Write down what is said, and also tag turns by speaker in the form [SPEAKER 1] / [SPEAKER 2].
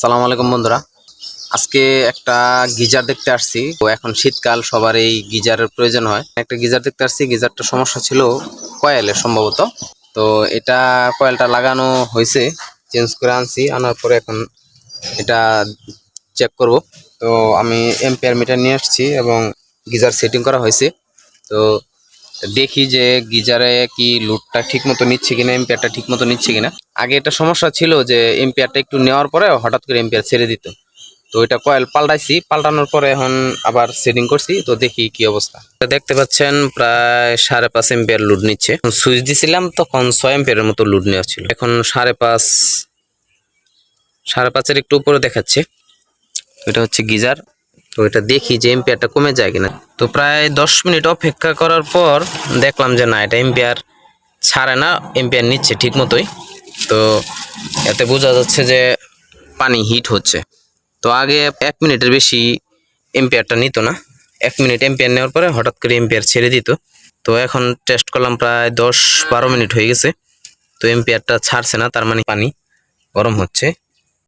[SPEAKER 1] সালাম আলাইকুম বন্ধুরা, আজকে একটা গিজার দেখতে আসছি। তো এখন শীতকাল, সবার এই গিজারের প্রয়োজন হয়। একটা গিজার দেখতে আসছি, গিজারটা সমস্যা ছিল কয়েলের সম্ভবত। তো এটা কয়েলটা লাগানো হয়েছে, চেঞ্জ করে আনছি, আনার পরে এখন এটা চেক করব। তো আমি এম্পিয়ার মিটার নিয়ে আসছি এবং গিজার সেটিং করা হয়েছে। তো দেখি যে গিজারে কি লোডটা ঠিক মতো নিচ্ছে কিনা, এম্পিয়ারটা ঠিক মতো নিচ্ছে কিনা। আগে এটা সমস্যা ছিল যে এম্পিয়ারটা একটু নেওয়ার পরে হঠাৎ করে এম্পিয়ার ছেড়ে দিত। তো এটা কয়েল পাল্টাইছি, পাল্টানোর পরে এখন আবার সেটিং করছি। তো দেখি কি অবস্থা। দেখতে পাচ্ছেন প্রায় 5.5 এম্পিয়ার লোড নিচ্ছে। সুইচ দিছিলাম তখন 6 এম্পিয়ারের মতো লোড নেওয়া ছিল, এখন 5.5 একটু উপরে দেখাচ্ছে। এটা হচ্ছে গিজার। তো এটা দেখি যে এম্পিয়ারটা কমে যায় কিনা। তো প্রায় 10 মিনিট অপেক্ষা করার পর দেখলাম যে না, এটা এম্পিয়ার ছাড়ে না, এম্পিয়ার নিচ্ছে ঠিক মতোই। তো এতে বোঝা যাচ্ছে যে পানি হিট হচ্ছে। তো আগে 1 মিনিটের বেশি এম্পিয়ারটা নিত না, 1 মিনিট এম্পিয়ার নেওয়ার পরে হঠাৎ করে এম্পিয়ার ছেড়ে দিত। তো এখন টেস্ট করলাম, প্রায় 10-12 মিনিট হয়ে গেছে, তো এম্পিয়ারটা ছাড়ছে না, তার মানে পানি গরম হচ্ছে।